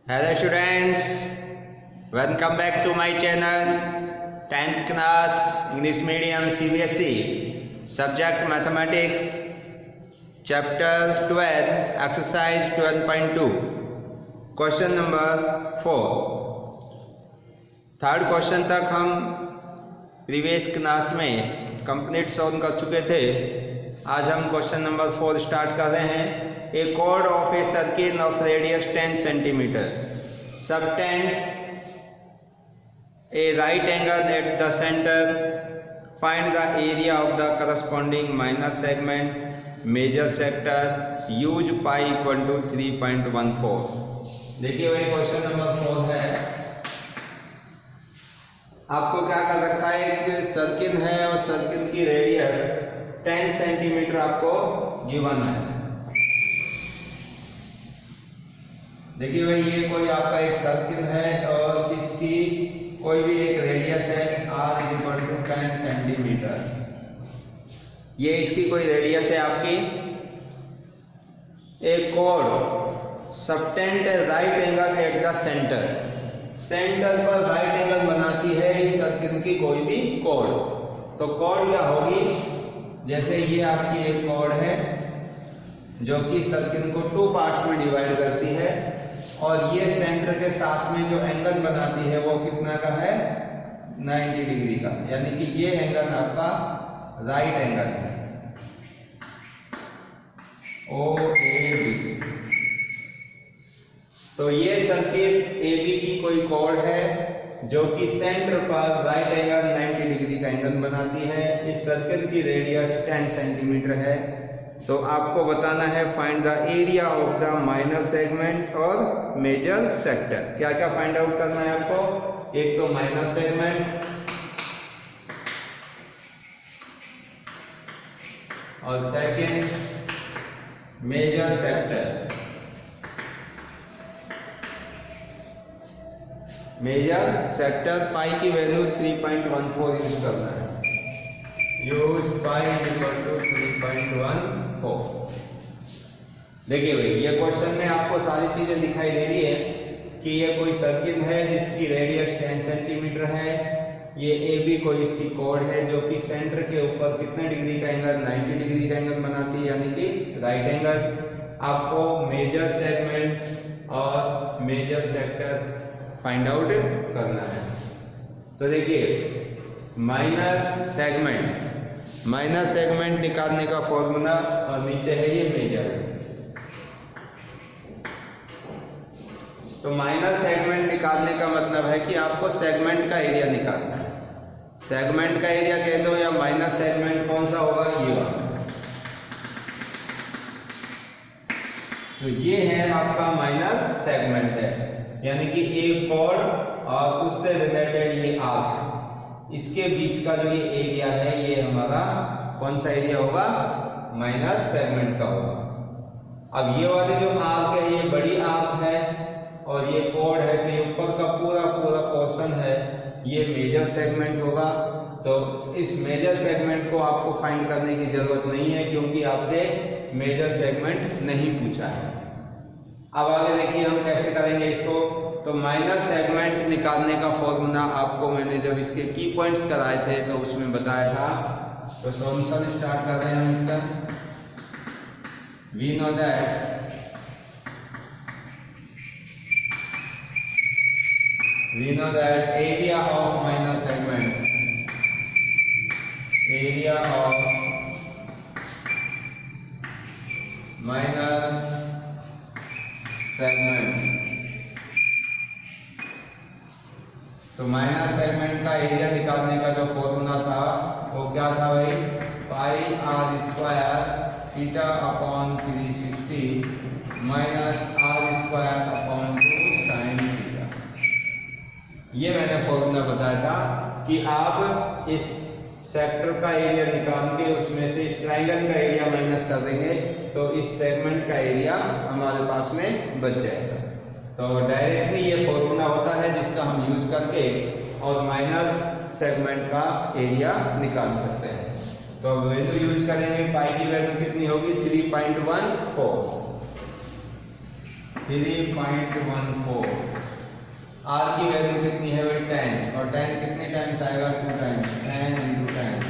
Hello students, welcome back to my channel 10th class English medium CBSE subject mathematics chapter 12 exercise 12.2 question number 4। Third question तक हम previous class में complete solve कर चुके थे। आज हम क्वेश्चन नंबर 4 स्टार्ट कर रहे हैं। A chord of a circle of radius 10 centimeter subtends a right angle at the center. Find the area of the corresponding minor segment. Major sector. Use pi equal to 3.14। देखिए वही question number 4 है। आपको क्या कर रखा है, एक circle है और सर्किल की रेडियस 10 सेंटीमीटर आपको गिवन है। देखिए भाई ये कोई आपका एक सर्किल है और इसकी कोई भी एक रेडियस है r इक्वल टू 10 सेंटीमीटर। ये इसकी कोई रेडियस है आपकी। एक chord subtends right angle at the centre, centre पर राइट एंगल बनाती है इस सर्किल की कोई भी कॉर्ड। तो कॉर्ड क्या होगी, जैसे ये आपकी एक कॉर्ड है जो कि सर्किल को 2 पार्ट्स में डिवाइड करती है और ये सेंटर के साथ में जो एंगल बनाती है वो कितना का है, 90 डिग्री का, यानी कि ये एंगल आपका राइट एंगल है OAB। तो ये सर्किल AB की कोई कॉर्ड है जो कि सेंटर पर राइट एंगल 90 डिग्री का एंगल बनाती है। इस सर्किल की रेडियस 10 सेंटीमीटर है। तो आपको बताना है find the area of the minor segment और मेजर सेक्टर। क्या क्या फाइंड आउट करना है आपको, एक तो माइनर सेगमेंट और second major sector. Major sector pi की वैल्यू 3.14 यूज करना है। Use pi equal to 3.14। देखिए भाई ये क्वेश्चन में आपको सारी चीजें दिखाई दे रही है कि ये कोई सर्किल है जिसकी रेडियस 10 सेंटीमीटर है। ये AB कोई इसकी कॉर्ड है जो कि सेंटर के ऊपर कितने डिग्री का एंगल, 90 डिग्री का एंगल बनाती है, यानी कि राइट एंगल। आपको मेजर सेगमेंट और मेजर सेक्टर फाइंड आउट करना है। तो देखिए माइनर सेगमेंट निकालने का फॉर्मूला और नीचे है ये मेजर। तो माइनर सेगमेंट निकालने का मतलब है कि आपको सेगमेंट का एरिया निकालना है। सेगमेंट का एरिया कह दो या माइनर सेगमेंट कौन सा होगा, ये वाला। तो ये है आपका माइनर सेगमेंट है, यानी कि एक कॉर्ड और उससे रिलेटेड ये आर्क, इसके बीच का जो ये एरिया है ये हमारा कौन सा एरिया होगा, माइनर सेगमेंट का होगा। अब ये वाली जो आर्क है ये बड़ी आर्क है और ये कॉर्ड है, तो ये ऊपर का पूरा पोर्शन है ये मेजर सेगमेंट होगा। तो इस मेजर सेगमेंट को आपको फाइंड करने की जरूरत नहीं है क्योंकि आपसे मेजर सेगमेंट नहीं पूछा है। अब आगे देखिए हम कैसे करेंगे इसको। तो माइनर सेगमेंट निकालने का फॉर्मूला आपको मैंने जब इसके की पॉइंट्स कराए थे तो उसमें बताया था। तो सॉल्यूशन स्टार्ट कर रहे हैं हम इसका। We know that area of minor segment, area of minor segment. तो माइनर सेगमेंट का एरिया निकालने का जो फॉर्मूला था वो क्या था भाई, pi r square theta upon 360 minus r square upon 2 sine theta. ये मैंने फॉर्मूला बताया था कि आप इस सेक्टर का एरिया निकाल के उसमें से इस ट्राइंगल का एरिया माइनस कर देंगे तो इस सेगमेंट का एरिया हमारे पास में बच जाएगा। तो डायरेक्टली ये फॉर्मूला होता है जिसका हम यूज करके और माइनर सेगमेंट का एरिया निकाल सकते हैं। तो अब वैल्यू यूज करेंगे, पाई की वैल्यू कितनी होगी, 3.14। 3.14। आर की वैल्यू कितनी है भाई 10, और 10 कितने टाइम्स आएगा 2 टाइम्स, 10 × 10।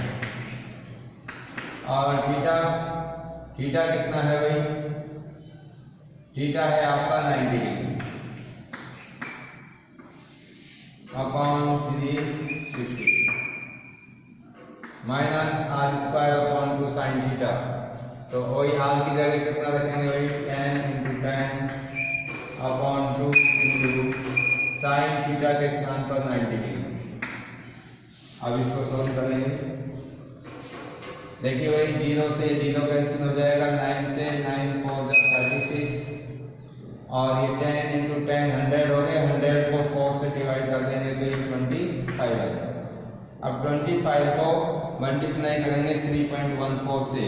और थीटा कितना है भाई, थीटा है आपका 90 degree upon 360 minus r² upon 2 sin theta. तो वही आर की जगह कितना रखेंगे भाई 10 × 10 अपॉन 2 sin थीटा के स्थान पर 90 डिग्री। अब इसको सॉल्व करेंगे। देखिए भाई 0 से 0 कैंसिल हो जाएगा, 9 से 9 4 36, और ये 10 × 10 100 हो गए, 100 को 4 से डिवाइड कर देंगे तो ये 25 आ जाएगा। अब 25 को मल्टीप्लाई करेंगे 3.14 से,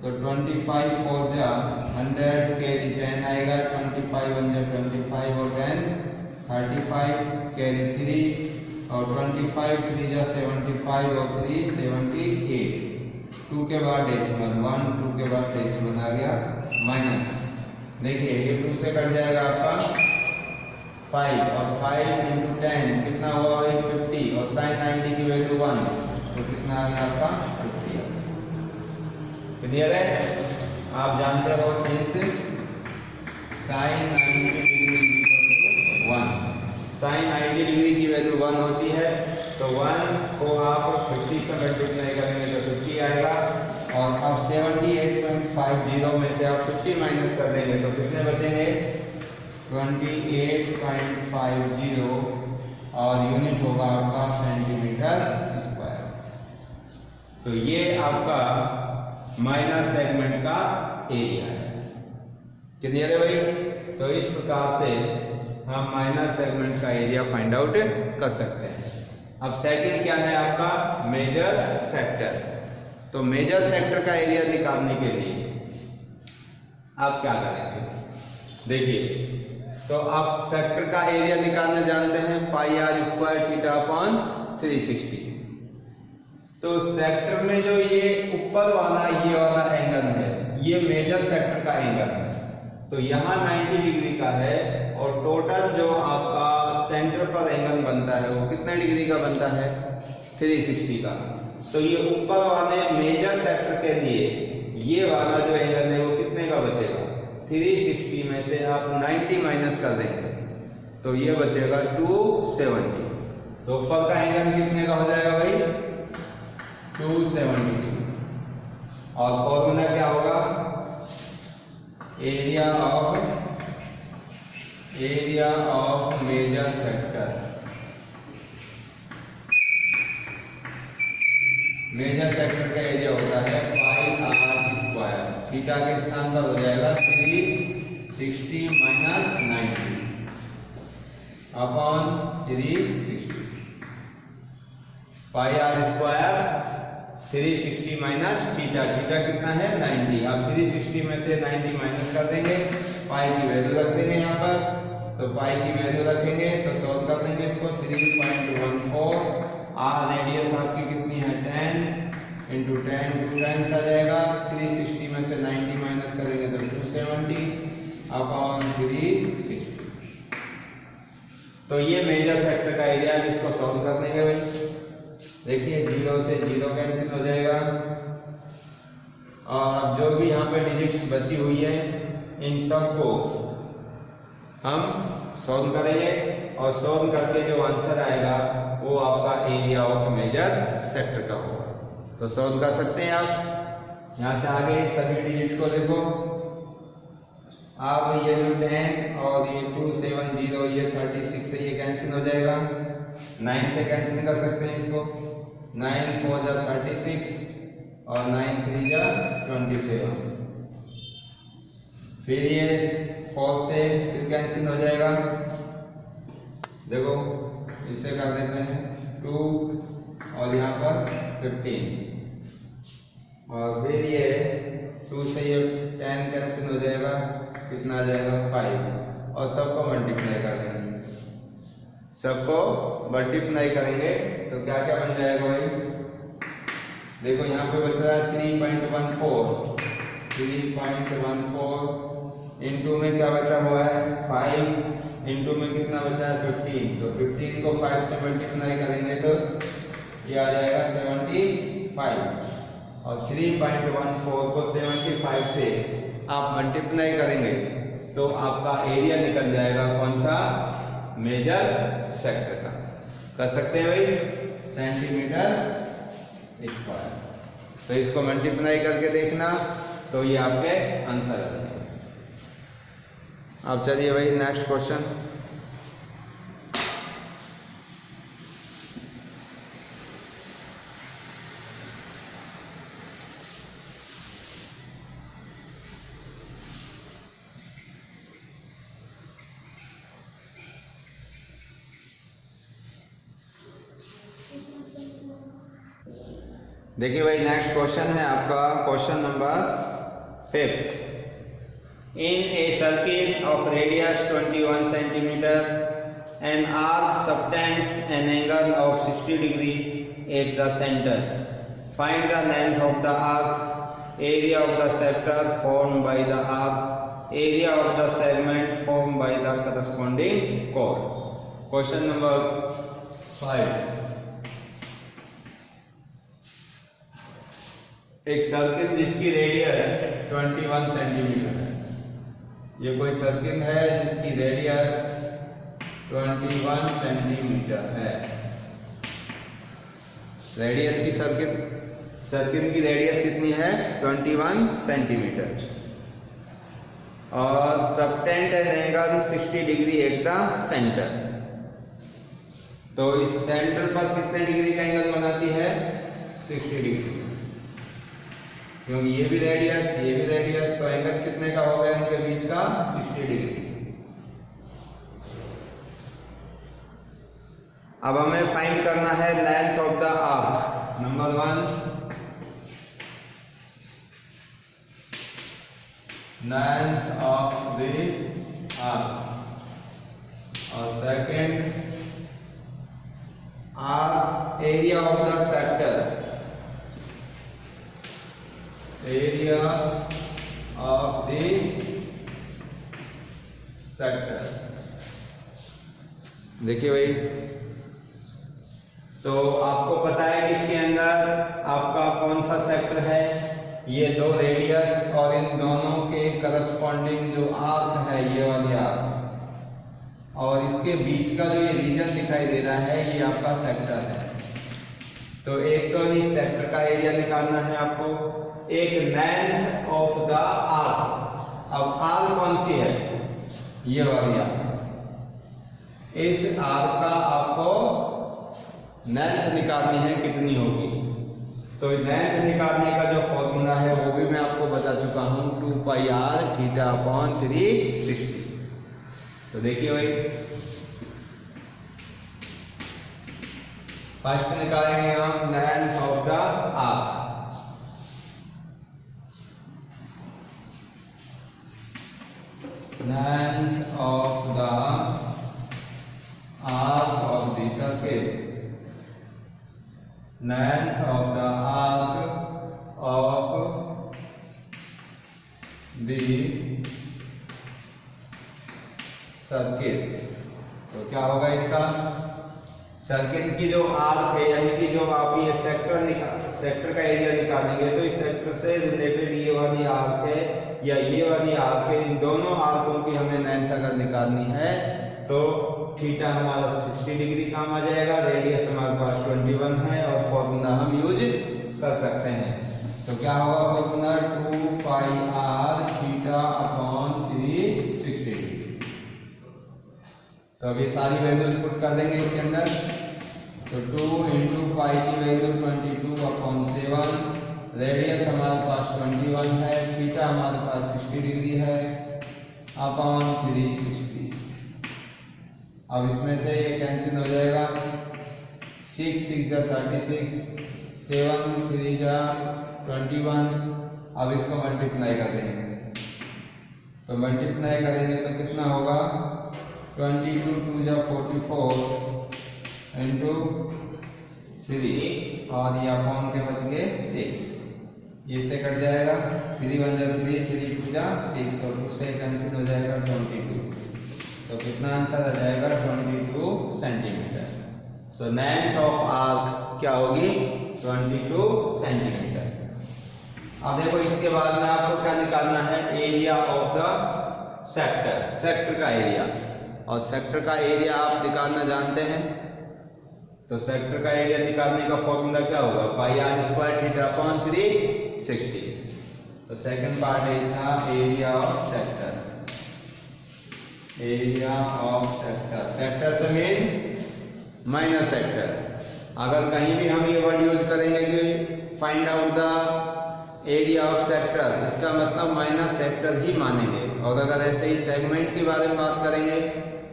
तो 25 4 जा 100 कैरी 10 आएगा, 25 1 जा 25 और 10 35 कैरी 3, और 25 3 जा 75 और 3 78, 2 के बाद डेसिमल 1, 2 के बाद डेसिमल आ गया माइनस। देखिए ये 2 से कट जाएगा आपका 5, और 5 × 10 कितना हुआ भाई 50, और sin 90 की वैल्यू 1, तो कितना आ गया आपका 50। क्लियर है? आप जानते हो sin 90 डिग्री 1, sin 90 डिग्री की वैल्यू 1 होती है, तो 1 को आप 50 से मल्टीप्लाई करेंगे तो 50 आएगा, और अब 78.50 में से आप 50 माइनस कर देंगे तो कितने बचेंगे 28.50, और यूनिट होगा आपका सेंटीमीटर स्क्वायर। तो ये आपका माइनर सेगमेंट का एरिया है। क्लियर है भाई? तो इस प्रकार से हम माइनर सेगमेंट का एरिया फाइंड आउट कर सकते हैं। अब सेकंड क्या है आपका मेजर सेक्टर। तो मेजर सेक्टर का एरिया निकालने के लिए आप क्या करेंगे, देखिए तो आप सेक्टर का एरिया निकालना जानते हैं πr² थीटा अपॉन 360। तो सेक्टर में जो ये ऊपर वाला ये वाला एंगल है, ये मेजर सेक्टर का एंगल है, तो यहाँ 90 डिग्री का है, और टोटल जो आपका सेंटर पर एंगल बनता है वो कितने डिग्री का बनता है 360 का। तो ये ऊपर वाले मेजर सेक्टर के लिए ये वाला जो एंगल है वो कितने का बचेगा 360 में से आप 90 माइनस कर देंगे तो ये बचेगा 270। तो ऊपर का एंगल कितने का हो जाएगा भाई 270 डिग्री। और फॉर्मूला क्या होगा area of major sector. Major sector का एरिया होता है πr², थीटा के स्थान पर हो जाएगा 360 minus 90 upon 360। πr² 360 minus theta, theta कितना है 90। आप 360 में से 90 माइनस कर देंगे, पाई की वैल्यू रख देंगे यहाँ पर, तो पाई की वैल्यू रखेंगे तो सॉल्व कर देंगे इसको 3.14। आर रेडियस आपकी कितनी है 10 × 10 2 टाइम्स आ जाएगा, 360 में से 90 माइनस करेंगे तो 270 अपॉन 360। तो ये मेजर सेक्टर का एरिया है, इसको सॉल्व कर देंगे भाई। देखिए 0 से 0 कैंसिल हो जाएगा, और जो भी यहाँ पे डिजिट्स बची हुई है इन सब को हम सॉल्व करेंगे, और सॉल्व करके जो आंसर आएगा वो आपका एरिया ऑफ मेजर सेक्टर का होगा। तो सॉल्व कर सकते हैं आप। यहाँ से आगे सभी डिजिट को देखो, आप ये जो 10 और ये 270 ये 36 से ये कैंसिल हो जाएगा, 9 से कैंसिल कर सकते हैं इसको, 9 4 जा 36 और 9 3 जा 27। फिर ये 4 से फिर कैंसिल हो जाएगा, देखो इसे कर देते हैं 2 और यहाँ पर 15, और फिर ये 2 से ये 10 कैंसिल हो जाएगा, कितना आ जाएगा 5, और सबको मल्टीप्लाई कर देंगे। सबको मल्टीप्लाई करेंगे तो क्या क्या बन जाएगा भाई, देखो यहाँ पे बच रहा है 3.14 इनटू में क्या बचा हुआ है 5, इनटू में कितना बचा है 15, तो 15 को 5 से मल्टीप्लाई करेंगे तो ये आ जाएगा 75, और 3.14 को 75 से आप मल्टीप्लाई करेंगे तो आपका एरिया निकल जाएगा कौन सा, मेजर सेक्टर का। कर सकते हैं भाई, सेंटीमीटर स्क्वायर। तो इसको मल्टीप्लाई करके देखना तो ये आपके आंसर आ जाएंगे। अब चलिए भाई नेक्स्ट क्वेश्चन। देखिए भाई नेक्स्ट क्वेश्चन है आपका question number 5। In a circle of radius 21 centimetre an arc subtends an angle of 60 degree at the centre, find the length of the arc, area of the sector formed by the arc, area of the segment formed by the corresponding code. Question number 5। एक circle जिसकी radius 21 centimetre है, ये कोई circle है जिसकी radius 21 centimetre है। Radius की circle की रेडियस कितनी है 21 सेंटीमीटर, और subtend an angle 60 degree at the centre. तो इस सेंटर पर कितने डिग्री का एंगल बनाती है 60 डिग्री, क्योंकि ये भी रेडियस तो एंगल कितने का हो गया इनके बीच का 60 डिग्री। अब हमें फाइंड करना है length of the arc. Number 1 length of the arc, और second arc area of the sector, area of the sector. देखिए भाई, तो आपको पता है कि इसके अंदर आपका कौन सा सेक्टर है, ये दो रेडियस और इन दोनों के करस्पॉन्डिंग जो आर्क है ये वाली आर्क, और इसके बीच का जो ये रीजन दिखाई दे रहा है ये आपका सेक्टर है। तो एक तो इस सेक्टर का एरिया निकालना है आपको, एक लेंथ ऑफ द आर्क। अब आर्क कौन सी है, ये वाली आर्क। इस आर्क का आपको लेंथ निकालनी है कितनी होगी, तो लेंथ निकालने का जो फॉर्मूला है वो भी मैं आपको बता चुका हूं, 2πr थीटा अपॉन 360। तो देखिए भाई, फर्स्ट निकालेंगे हम length of the arc. Length of the arc of the circle, length of the arc of the circle. तो क्या होगा इसका, सर्किल की जो आर्क है यानी कि जो आप ये सेक्टर का एरिया निकालेंगे तो इस सेक्टर से रिलेटेड ये वाली आर्क है या ये वाली आर्क है, इन दोनों आर्कों की हमें लेंथ अगर निकालनी है तो थीटा हमारा 60 डिग्री काम आ जाएगा, रेडियस हमारे पास 21 है और फॉर्मूला हम यूज कर सकते हैं। तो क्या होगा formula, 2πr theta upon 360 degree. तो अभी सारी वैल्यूज पुट कर देंगे इसके अंदर। तो 2 × पाई की वैल्यू 22/7, रेडियस हमारे पास 21 है, थीटा हमारे पास 60 डिग्री है, अपॉन 360। अब इसमें से ये कैंसिल हो जाएगा, 6 6 जा 36, 7 3 जा 21। अब इसको मल्टीप्लाई कर देंगे, तो मल्टीप्लाई करेंगे तो कितना होगा, 22 2 जा 44 इंटू 3, और ये अपॉन के बच गए 6। ये से कट जाएगा, 3 1 जा 3, 3 2 जा 6 और 2 से कैंसिल हो जाएगा 22। तो कितना आंसर आ जाएगा 22 सेंटीमीटर। तो लेंथ ऑफ आर्क क्या होगी 22 सेंटीमीटर। अब देखो इसके बाद में आपको क्या निकालना है, area of the sector, sector का एरिया। और सेक्टर का एरिया आप निकालना जानते हैं, तो सेक्टर का एरिया निकालने का फॉर्मूला क्या होगा, पाई आर स्क्वायर थीटा अपॉन 360। तो सेकंड पार्ट है इसका area of sector, area of sector, sector से मीन माइनस सेक्टर। अगर कहीं भी हम ये वर्ड यूज करेंगे कि find out the area of sector, इसका मतलब माइनस सेक्टर ही मानेंगे। और अगर ऐसे ही सेगमेंट के बारे में बात करेंगे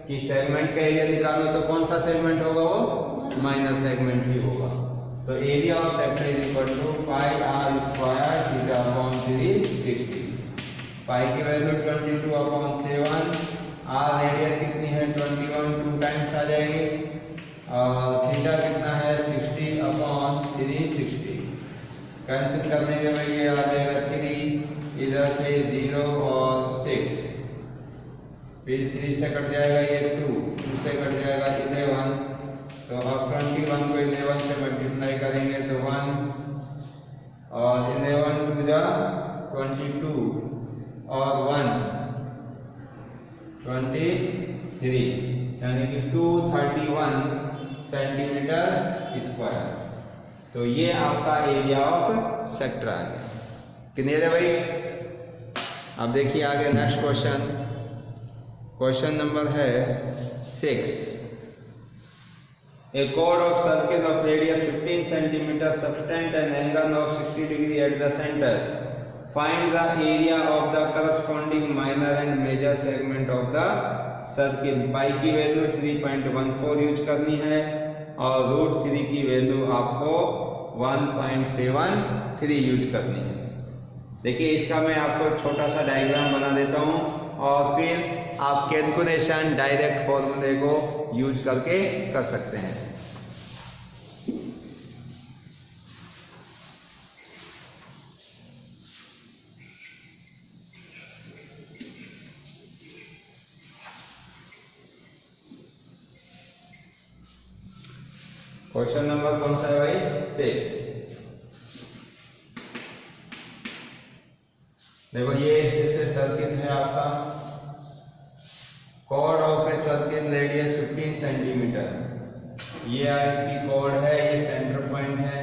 कि सेगमेंट का एरिया निकालो, तो कौन सा सेगमेंट होगा, वो माइनस सेगमेंट ही होगा। तो area of sector is equal to pi r square theta upon 360। Pi की वैल्यू 22 अपॉन 7, आर रेडियस कितनी है 21, 2 टाइम्स आ जाएंगे, और थीटा कितना है 60 अपॉन 360। कैंसिल करने के बाद ये आ जाएगा 3, इधर से 0 और 6, फिर 3 से कट जाएगा ये 2 से कट जाएगा 11। तो अब 21 को 11 से मल्टीप्लाई करेंगे तो 1, और 11 2 जा 22 और 1 23, यानी कि 231 सेंटीमीटर स्क्वायर। तो ये आपका एरिया ऑफ सेक्टर आ गया। क्लियर है भाई। अब देखिए आगे नेक्स्ट क्वेश्चन, क्वेश्चन नंबर है 6। A chord of circle of radius 15 cm subtend an angle of 60 degree at the center. Find the area of the corresponding minor and major segment of the circle. पाई की value 3.14 use करनी है और √3 की value आपको 1.73 use करनी है। देखिए इसका मैं आपको छोटा सा डायग्राम बना देता हूँ और फिर आप कैलकुलेशन डायरेक्ट फॉर्मूले को यूज करके कर सकते हैं। क्वेश्चन नंबर कौन सा है भाई 6। देखो ये जैसे सर्किल है आपका, chord of a circle radius 15 centimetre. ये इसकी कॉर्ड है, ये सेंटर पॉइंट है,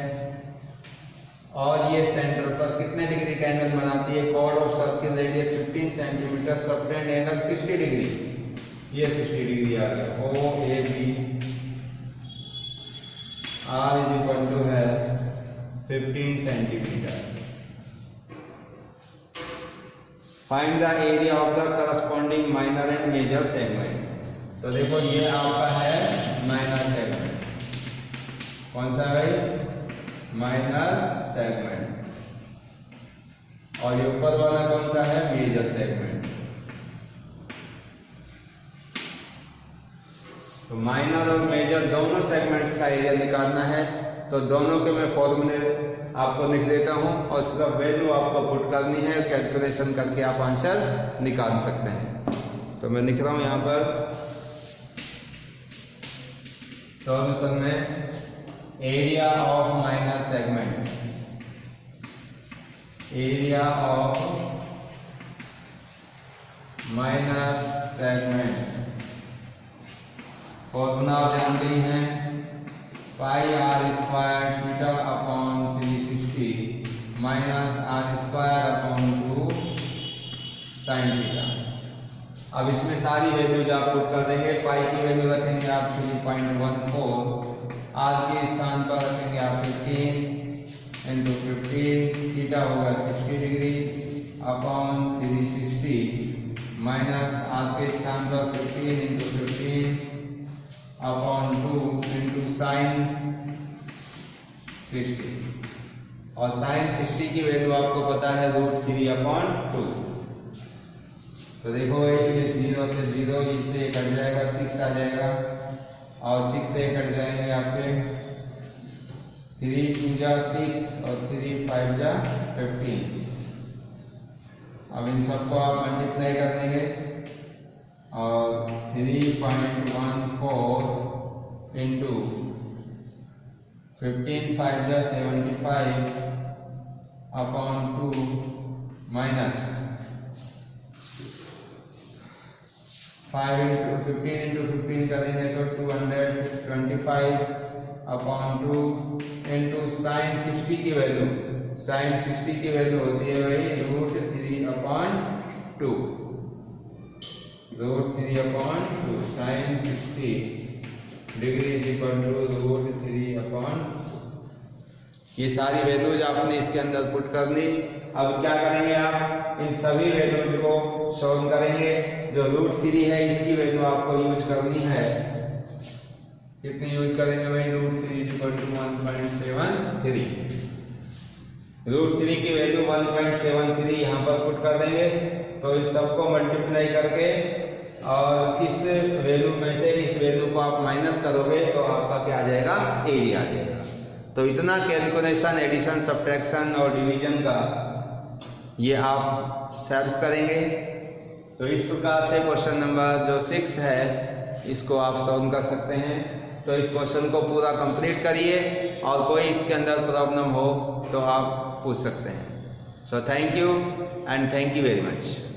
और ये सेंटर पर कितने डिग्री का एंगल बनाती है, chord of circle radius 15 centimetre, subtend angle 60 degree. ये 60 डिग्री आ गया। O A B R is equal to है 15 centimetre. Find the area of the corresponding minor and major segment. तो देखो ये आपका है माइनर सेगमेंट, कौन सा भाई माइनर सेगमेंट, और ये ऊपर वाला कौन सा है मेजर सेगमेंट। तो माइनर और मेजर दोनों सेगमेंट्स का एरिया निकालना है, तो दोनों के मैं फॉर्मूले आपको लिख देता हूं और सिर्फ वैल्यू आपको पुट करनी है, कैलकुलेशन करके आप आंसर निकाल सकते हैं। तो मैं लिख रहा हूं यहां पर सॉल्यूशन में area of minor segment, area of minor segment formula आप जानते ही हैं, pi r square theta upon 360 minus r square upon 2 sine theta. अब इसमें सारी वैल्यूज आप पुट कर देंगे। पाई की वैल्यू रखेंगे आप 3.14, आर के स्थान पर रखेंगे आप 15 इंटू 15, थीटा होगा 60 डिग्री अपॉन 360 माइनस आर के स्थान पर 15 इंटू 15 अपॉन 2 इंटू साइन 60, और साइन 60 की वैल्यू आपको पता है √3 अपॉन 2। तो देखो ये 0 से 0, इससे कट जाएगा 6 आ जाएगा, और 6 से कट जाएंगे आपके 3 2 जा 6 और 3 5 जा 15। अब इन सबको आप मल्टीप्लाई कर देंगे और 3.14 इंटू 15 5 जा 75 अपॉन 2 माइनस 5 इंटू 15 इंटू 15 करेंगे तो 225 अपॉन 2 इंटू साइन 60 की वैल्यू, साइन 60 की वैल्यू होती है भाई √3/2, √3/2 sine 60 degree is equal to √3/2। ये सारी वैल्यूज आपने इसके अंदर पुट कर ली। अब क्या करेंगे, आप इन सभी वैल्यूज को सॉल्व करेंगे। जो √3 है इसकी वैल्यू आपको यूज करनी है। कितनी यूज करेंगे भाई, √3 = 1.73। √3 की वैल्यू 1.73 यहाँ पर पुट कर देंगे। तो इस सबको मल्टीप्लाई करके और इस वैल्यू में से इस वैल्यू को आप माइनस करोगे तो आपका क्या आ जाएगा, एरिया आ जाएगा। तो इतना कैलकुलेशन एडिशन सब्ट्रैक्शन और डिवीजन का ये आप सॉल्व करेंगे। तो इस प्रकार से क्वेश्चन नंबर जो 6 है इसको आप सॉल्व कर सकते हैं। तो इस क्वेश्चन को पूरा कंप्लीट करिए और कोई इसके अंदर प्रॉब्लम हो तो आप पूछ सकते हैं। So thank you and thank you very much.